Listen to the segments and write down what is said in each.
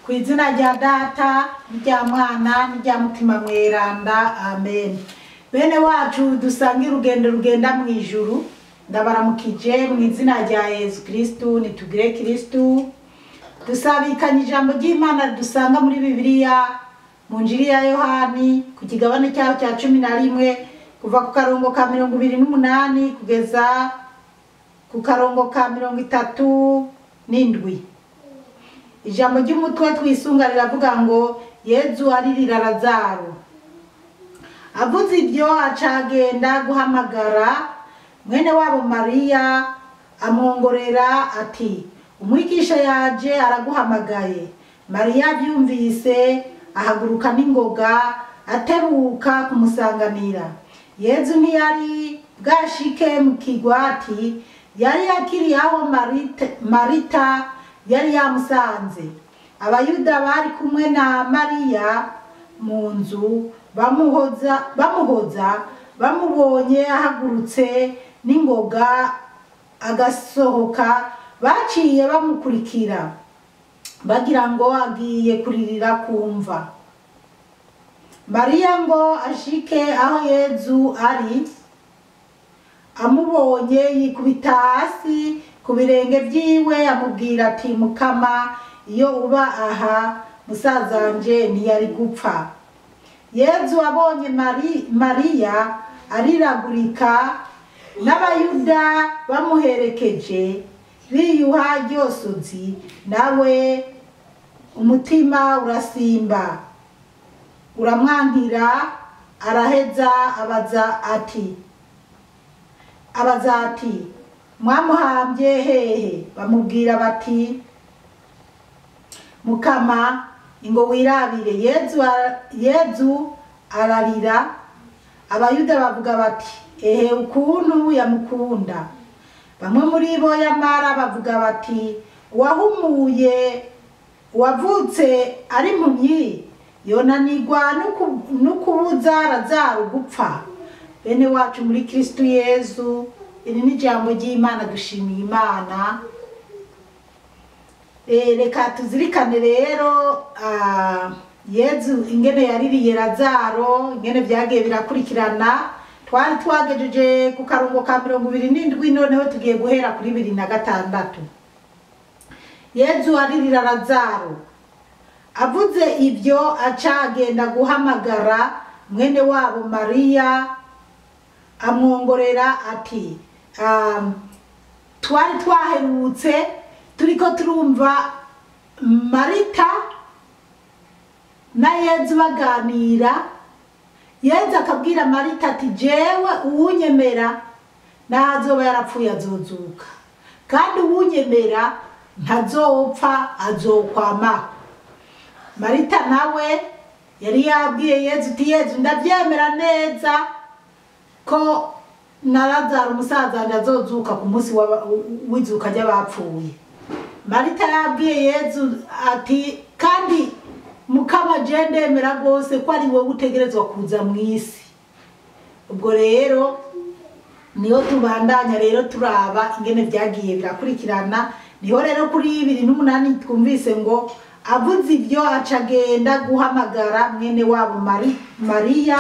Kw'izina rya Data n'irya Mwana n'irya Mutima Mweranda, amen. Bene wacu dusangira urugendo rugenda mu ijuru, ndabaramukije mu izina rya Yesu Kristu. Nitugire Kristu, dusabikanye ijambo ry'Imana dusanga muri Bibiliya mu Njiri ya Yohani ku kigabane cyaho cya 11 kuva ku karongo ka 28 kugeza ku karongo ka 37. Ijambo ry'umutwe twisunga riravuga ngo Yezu aririra Lazaro. Avuze ibyo acagenda guhamagara mwene wabo Mariya, amwongorera ati, umwigisha yaje araguhamagaye. Mariya byumvise ahaguruka n'ingoga ateruka kumusanganira. Yezu ntiyari bwashike mu kigwati, yari yakiri aho Marita yari yamusanze. Abayuda bari kumwe na Mariya mu nzu bamuhoza bamubonye ahagurutse n'ingoga agasohoka, baciye bamukurikira bagira ngo agiye kuririra kumva. Mariya ngo ashike aho Yezu ari, amubonye yikubita hasi ku birenge byiwe, amubwira ati, Mukama, iyo uba aha musazanje ntiyari gupfa. Yezu abonye Mariya ariragurika n'abayuda bamuherekeje biyuha ryosozi, nawe umutima urasimba uramwankira, araheza abaza ati, mwamuhambye hehe? Bamubwira bati, Mukama, ingo wirabire. Yezu ararira. Abayuda bavuga bati, ehe, ukuntu yamukunda. Bamwe muri bo yamara bavuga bati, uwahumuye uwavutse ari impumyi yonanirwa n'ukubuza Lazaro gupfa. Bene wacu muri Kristu Yezu, iri ni ijambo ry'Imana. Dushimiye Imana. Reka tuzirikane rero Yezu ingene yaririye Lazaro, ingene byagiye birakurikirana. Twari twagejeje ku karongo ka 27, noneho tugiye guhera kuri 26. Yezu aririra Lazaro. Avuze ibyo acagenda guhamagara mwene wabo Mariya, amwongorera ati, twari twaherutse turiko turumva Marita na Yezu baganira. Yezu akabwira Marita ati, jewe uwunyemera nazoba yarapfuye azozuka, kandi uwunyemera ntazopfa azokwama. Marita nawe yari yabwiye Yezu ati, Yezu ndabyemera neza ko na Lazaro umusaza azozuka ku munsi w'izuka ry'abapfuye. Marita yabwiye Yezu ati, kandi Mukama, je ndemera rwose ko ari wowe utegerezwa kuza mu isi. Ubwo rero niho tubandanya rero turaba ingene byagiye birakurikirana. Niho rero kuri 28 twumvise ngo avuze ibyo acagenda guhamagara mwene wabo Mariya,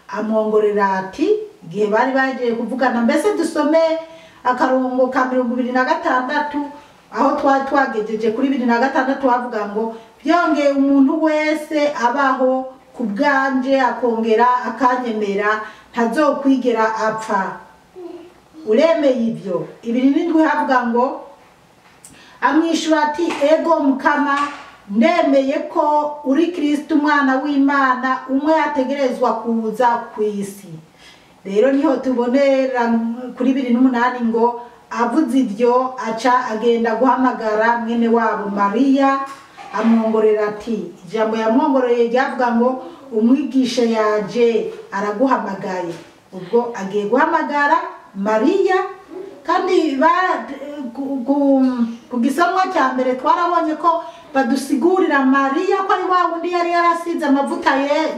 amwongorera ati, igihe bari bagiye kuvugana. Mbese dusome akarongo ka 26 aho twagejeje kuri 26 havuga ngo, byongeye umuntu wese abaho ku bwanje akongera akanyemera ntazokwigera apfa. Uremeye ibyo? 27 havuga ngo, amwishura ati, ego Mukama, ndemeye ko uri Kristu umwana w'Imana, umwe ategerezwa kuza ku isi. Rero niho tubonera kuri 28 ngo avuze ibyo aca agenda guhamagara mwene wabo Mariya, amwongorera ati, ijambo yamwongoreye ryavuga ngo umwigisha yaje araguhamagaye. Ubwo agiye guhamagara Mariya, kandi ku gisomwa cya mbere twarabonye ko badusigurira Mariya ko ari wa wundi yari yarasize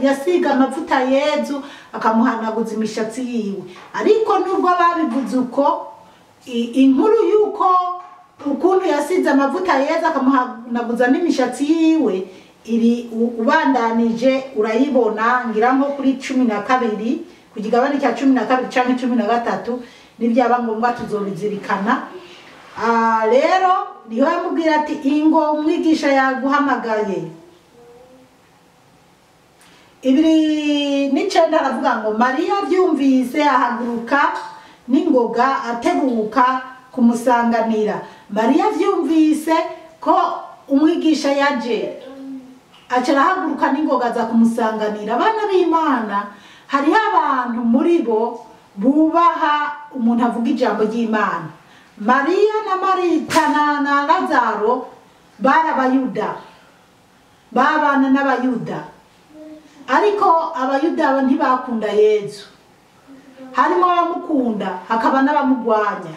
yasiga amavuta Yezu akamuhanaguza imishatsi yiwe. Ariko nubwo babivuze uko, inkuru yuko ukuntu yasize amavuta yeza akamuhanaguza n'imishatsi yiwe iri ubandanije urayibona ngira nko kuri 12 ku kigabane cya 12 canke 13 nibyaba ngombwa tuzobizirikana. Rero niho yamubwira ati ingo umwigisha yaguhamagaye. 2:9 aravuga ngo Mariya byumvise ahaguruka n'ingoga ateguka kumusanganira. Mariya byumvise ko umwigisha yaje acara haguruka n'ingoga za kumusanganira. Abana b'Imana hari abantu muri bo bubaha umuntu avuga ijambo ry'Imana. Mariya na Marita na Lazaro bari abayuda, babana n'abayuda, ariko abayuda ntibakunda Yesu. Harimo abamukunda hakaba n'abamugwanya.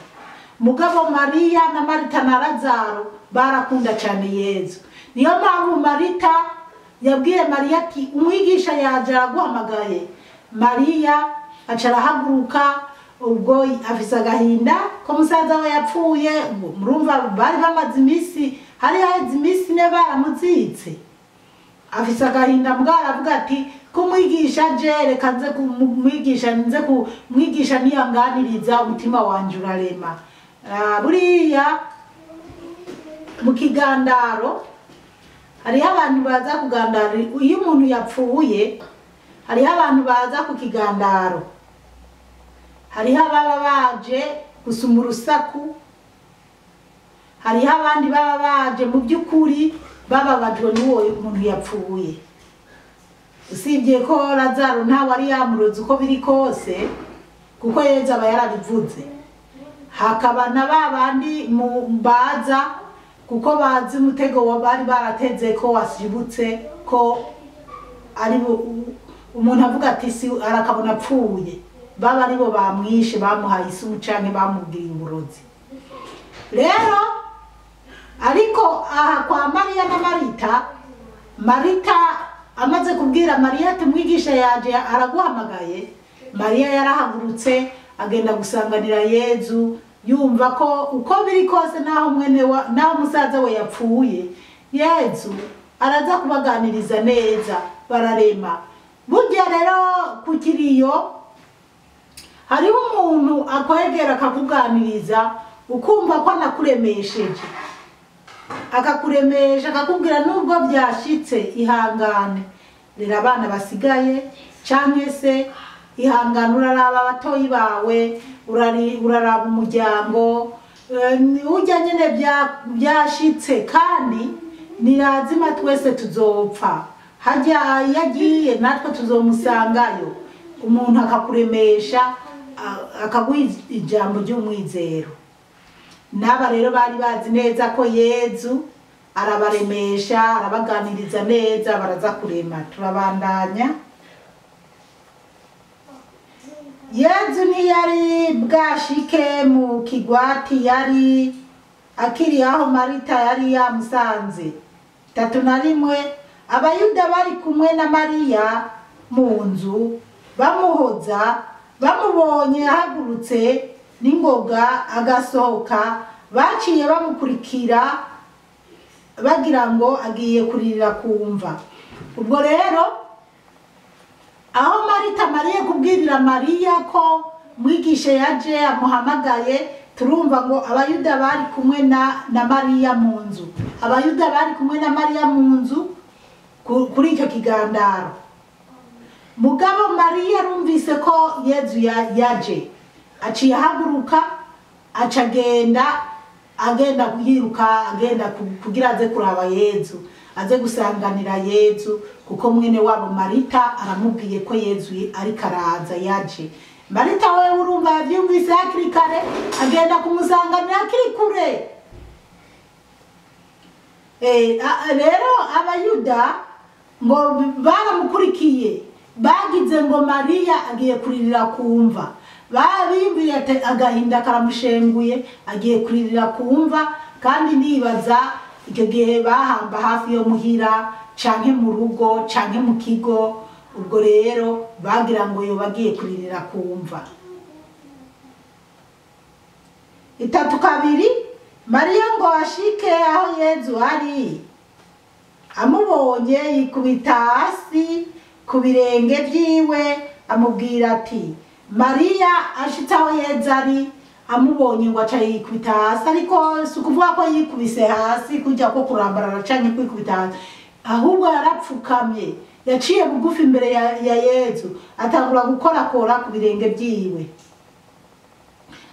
Mugabo Mariya na Marita na Lazaro barakunda cyane Yesu. Niyo mpamvu Marita yabwiye Mariya ati umwigisha yaje araguhamagaye. Mariya acara haguruka ubwo afise agahinda ko musaza we yapfuye. Murumva bari bamaze imisi, hari haheze imisi ne baramuzitse. Afise agahinda mbwa aravuga ati kumwigisha je reka nze kumwigisha niyanganiriza umutima wanje urarema. Buriya mu kigandaro hari abantu baza kugandara. Iyo umuntu yapfuye hari abantu baza ku kigandaro, hari ababa baje gusuma urusaku, hari abandi baba baje mu by'ukuri bababajwe n'uwo umuntu yapfuye. Usibye ko Lazaro ntawe ari yamuroze uko biri kose kuko Yesu aba yarabivuze. Hakaba na babandi baza kuko bazi umutego bari barateze ko wasibutse ko ari umuntu avuga ati si arakabona apfuye, baba aribo bamwishe bamuhaye isumu canke bamubwiye uburozi. Rero ariko aha kwa Mariya na Marita, Marita amaze kubwira Mariya ati umwigisha yaje araguhamagaye, Mariya yarahagurutse agenda gusanganira Yesu, yumva ko uko biri kose naho naho musaza we yapfuye Yesu araza kubaganiriza neza bararema. Burya rero kukiriyo hariho umuntu akwegera akakuganiriza ukumva ko nakuremesheje, akakuremesha akakubwira nubwo byashitse ihangane. Rero abana basigaye canke se ihangane, uraraba abatoyi bawe, uraraba umuryango, ujya nyene byashitse kandi nirazima twese tuzopfa. Hajya yagiye natwe tuzomusangayo. Umuntu akakuremesha akaguha ijambo ry'umwizero. Naba rero bari bazi neza ko Yesu arabaremesha, arabaganiriza neza, baraza kurema. Turabandanya. Yesu ntiyari bwashike mu kigwati, yari akiri aho Marita yari yamusanze. 3:1 Abayuda bari kumwe na Mariya mu nzu bamuhoza, bamubonye ahagurutse n'ingoga agasohoka, baciye bamukurikira bagira ngo agiye kuririra kumva. Ubwo rero aho Marita Mariya kubwirira Mariya ko mwigisha yaje amuhamagaye, turumva ngo abayuda bari kumwe na Mariya mu nzu. Abayuda bari kumwe na Mariya mu nzu kuri icyo kigandaro. Mugabo Mariya arumvise ko Yesu yaje, aciye ahaguruka agenda kuyiruka, agenda kugira aze kuraba Yesu, aze gusanganira Yesu, kuko mwene wabo Marita aramubwiye ko Yesu ari karaza yaje. Marita we urumva yavyumvise hakiri kare, agenda kumusanganira hakiri kure. Rero abayuda ngo baramukurikiye, bagize ngo Mariya agiye kuririra kumva. Babibwiye ati agahinda karamushenguye, agiye kuririra kumva. Kandi ndibaza icyo gihe bahamba hafi yo muhira canke mu rugo canke mu kigo. Ubwo rero bagira ngo yo bagiye kuririra kumva. 3:2 Mariya ngo ashike aho Yezu ari, amubonye yikubita hasi ku birenge vyiwe, amubwira ati Mariya. Ashitse aho Yezu ari amubonye ngo aca yikubita hasi, ariko si ukuvuga ko yikubise hasi kujya ko kurambarara canke kwikubita hasi, ahubwo yarapfukamye, yaciye bugufi imbere ya Yezu, atangura gukorakora ku birenge vyiwe,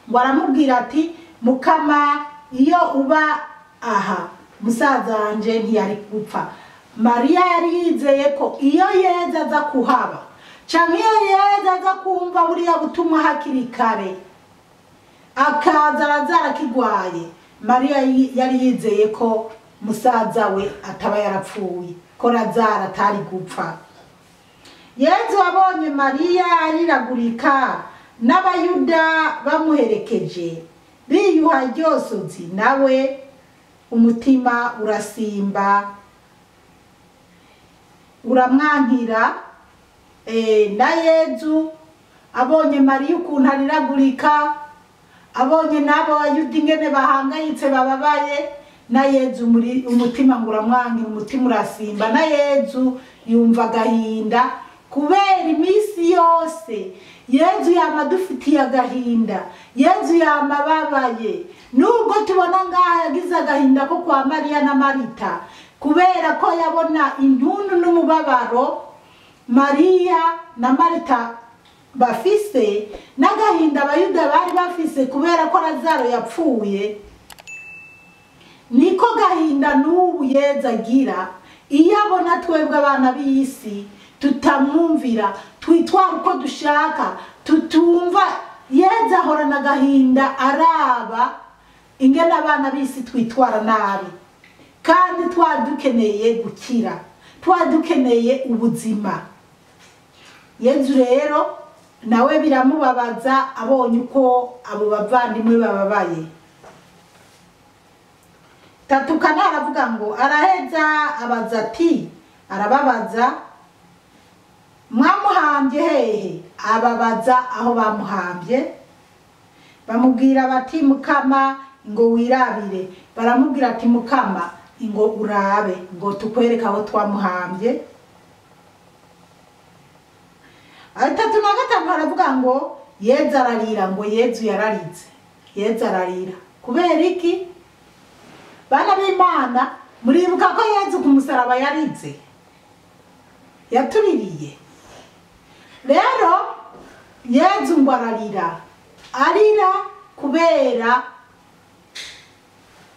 ngo aramubwira ati Mukama, iyo uba aha musaza wanje ntiyari gupfa. Mariya yari yizeye ko iyo Yezu aza kuhaba canke iyo Yezu aza kumva buriya butumwa hakiri kare akaza Lazaro akigwaye, Mariya yari yizeye ko musaza we ataba yarapfuye, ko Lazaro atari gupfa. Yezu abonye Mariya ariragurika n'abayuda bamuherekeje biyuha ryosozi, nawe umutima urasimba uramwankira. Na Yezu abonye Mariya ukuntu ariragurika, abonye n'abo bayuda ingene bahangayitse bababaye, na Yezu umutima ngo uramwankira, umutima urasimba. Na Yezu yumva agahinda, kubera iminsi yose Yezu yama dufitiye agahinda, Yezu yama babaye. Nubwo tubona ngaha yagize agahinda ko kwa Mariya na Marita, kubera ko yabona intuntu n'umubabaro Mariya na Marita bafise, n'agahinda abayuda bari bafise kubera ko Lazaro yapfuye, niko gahinda n'ubu Yezu agira iyo abona twebwe abana b'isi tutamwumvira, twitwara uko dushaka, tutumva. Yezu ahorana agahinda araba ingene abana b'isi twitwara nabi, kandi twadukeneye gukira, twadukeneye ubuzima. Yezu rero nawe biramubabaza abonye uko abo bavandimwe bababaye. Tatukana aravuga ngo araheza abaza ati, arababaza mwamuhambye hehe? Ababaza aho bamuhambye, bamubwira bati Mukama ngo wirabire. Baramubwira ati Mukama ngo urabe, ngo tukwereka aho twamuhambye. Atatu na gatanu aravuga ngo Yezu ararira, ngo Yezu yararize. Yezu ararira kubera iki? Bana b'Imana, muribuka ko Yezu ku musaraba yarize, yatuririye. Rero Yezu ngo ararira, arira kubera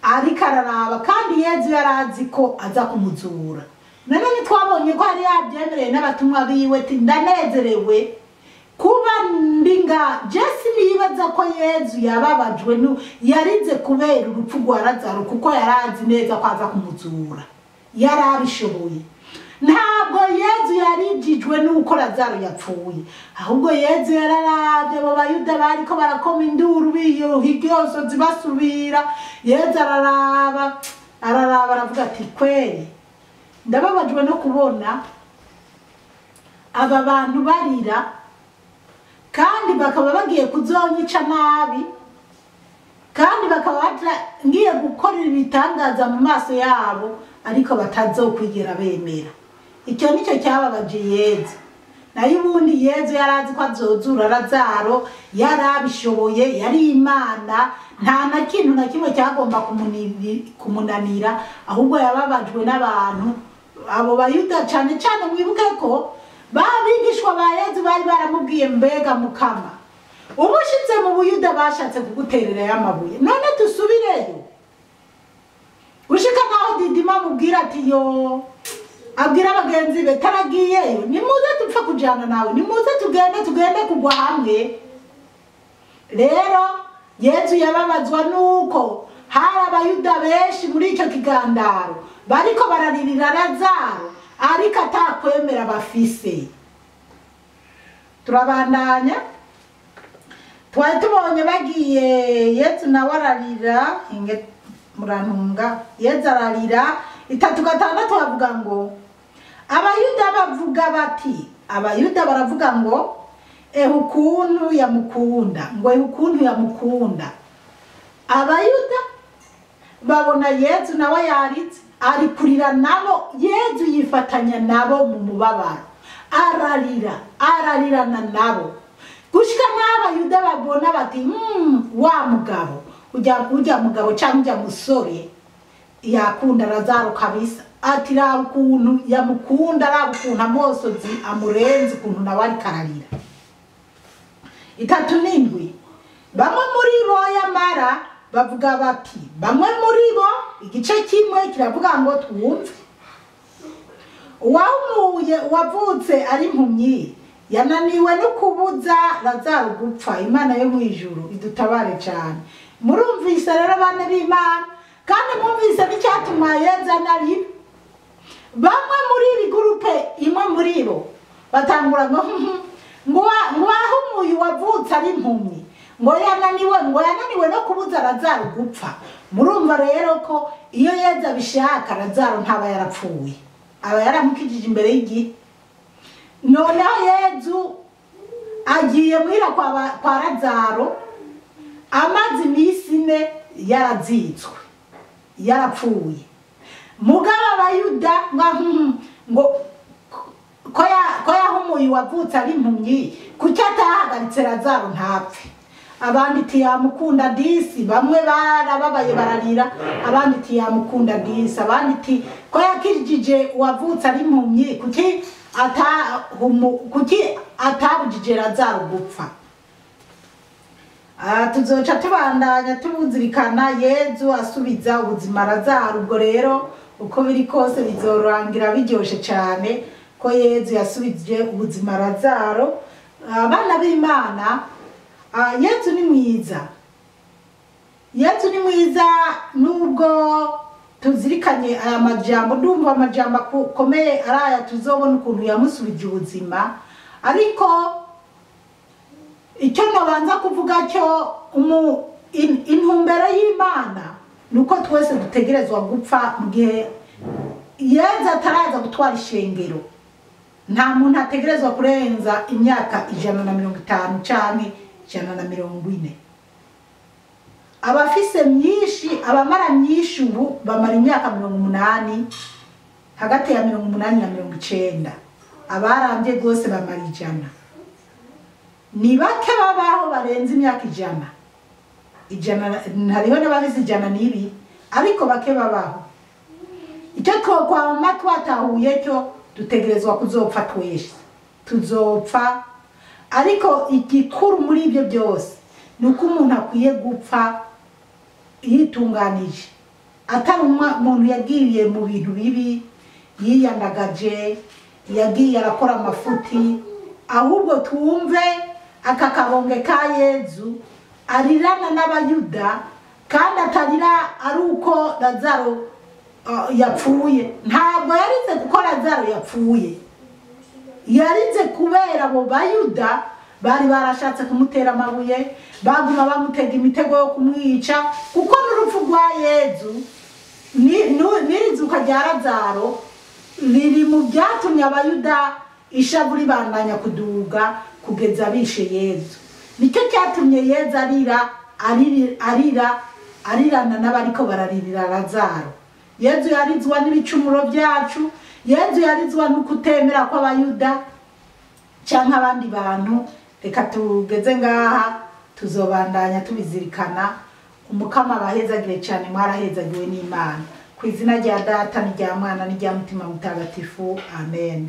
ariko araraba, kandi Yezu yarazi ko aza kumuzura. Nanone twabonye ko hari yabyemereye n'abatumwa biwe ati ndanezerewe kuba ndinga. Jesi nibaza ko Yezu yababajwe yarize kubera urupfu rwa Lazaro, kuko yarazi neza ko aza kumuzura, yarabishoboye. Ntabwo Yezu yarijijwe nuko Lazaro yapfuye, ahubwo Yezu yararavye abo bayuda bariko barakoma induru biyo higyosozi basubira. Yezu araraba aravuga ati kweri ndababajwe no kubona aba bantu barira, kandi bakaba bagiye kuzonyica nabi, kandi bakaba ngiye gukorera ibitangaza mu maso yabo, ariko batazokwigera bemera. Icyo nicyo cyababaje Yezu. Nayo ubundi Yezu yarazi ko azozura Lazaro, yarabishoboye, yari Imana, nta na kintu na kimwe cyagomba kumunanira, ahubwo yababajwe n'abantu abo bayuda. Cyane cyane mwibuke ko babigishwa ba Yezu bari baramubwiye mbega Mukama, ubushitse mu Buyuda bashatse kuguterera y'amabuye, none dusubireyo. Ushika naho Didima mubwira ati yo, abwira abagenzi be taragiyeyo, nimuze tupfa kujana nawe, nimuze tugende kugwa hamwe. Rero Yezu yababazwa nuko hari abayuda benshi muri icyo kigandaro bariko bararirira Lazaro, ariko atakwemera bafise. Turabandanya, twari tubonye bagiye Yezu nawe ararira, murantunga. Yezu ararira. 3:6 bavuga ngo abayuda bavuga bati, abayuda baravuga ngo ukuntu yamukunda, ngo ukuntu yamukunda. Abayuda babona Yezu nawe yaritse ari kurira nabo. Yezu yifatanya nabo mu mubabaro, ararirana nabo gushika n'abayuda babona bati wa mugabo ujya mugabo cyangwa ujya musore yakunda Lazaro kabisa, ati raba ukuntu yamukunda, raba ukuntu amosozi amurenze, ukuntu nawe ari kararira. 37 bamwe muri bo yamara bavuga bati, bamwe muri bo igice kimwe kiravuga ngo twumve, uwahumuye wavutse ari impumyi yananiwe no kubuza Lazaro gupfa. Imana yo mu ijuru idutabare cyane. Murumvise rero bane b'Imana, kandi mwumvise n'icyatuma Yezu anarira. Bamwe muri iri gurupe, imwe muri bo batangura ngo wahumuye wavutse ari impumyi, ngo yananiwe no kubuza Lazaro gupfa. Murumva rero ko iyo Yezu abishaka Lazaro ntaba yarapfuye, aba yaramukijije imbere y'igihe. Noneho Yezu agiye mwira kwa Lazaro, amazi iminsi 4 yarazitswe, yarapfuye. Mugabo abayuda ngo ko yahumuye wavutse ari impumyi, kuki atahagaritse Lazaro ntapfe? Abandi tiyamukunda disi, bamwe barababaye bararira, abandi tiyamukunda disi, abandi ko yakijije wavutse ari impumyi, kuki atabujije Lazaro gupfa. Tuzoca tubandanya tubuzirikana Yezu asubiza ubuzima Lazaro. Ubwo rero uko biri kose bizorangira biryoshe cyane ko Yezu yasubije ubuzima Lazaro. Abana b'Imana, Yezu ni mwiza. Yezu ni mwiza nubwo tuzirikanye aya majambo, ndumva amajambo akomeye araya tuzobona ukuntu yamusubije ubuzima. Ariko icyo nabanza kuvuga cyo intumbero y'Imana nuko twese dutegerezwa gupfa mu gihe Yezu ataraza gutwara ishengero. Nta muntu ategerezwa kurenza imyaka 150 canke 140. Abafise myinshi, abamara myinshi ubu bamara imyaka 80, hagati ya 80 na 90. Abarambye gose bamara 100. Ni bake babaho barenze imyaka 100. Hariho n'abafise 102, ariko bake babaho. Icyo kwa twatahuye cyo dutegerezwa kuzopfa twese. Tuzopfa, ariko igikuru muri ibyo byose nuko umuntu akwiye gupfa yitunganije, atari umuntu yagiriye mu bintu bibi, yiyandagaje, yagiye arakora amafuti. Ahubwo twumve aka kabonge ka Yezu arirana n'abayuda, kandi atarira ari uko Lazaro yapfuye. Ntabwo yarize kuko Lazaro yapfuye, yarize kubera abo bayuda bari barashatse kumutera amabuye, baguma bamutega imitego yo kumwica. Kuko n'urupfu rwa Yezu n'irizuka rya Lazaro riri mu byatumye abayuda ishavu ribandanya kuduga kugeza bishe Yezu. Nicyo cyatumye Yezu arirana n'abariko bararirira Lazaro. Yezu yarizwa n'ibicumuro byacu, Yezu yarizwa no kutemera kw'abayuda cyangwa abandi bantu. Reka tugeze ngaha, tuzobandanya tubizirikana. Umukama abahezagire cyane, mwarahezagiwe n'Imana. Ku izina rya Data n'irya Mwana n'irya Mutima Mutagatifu, amen.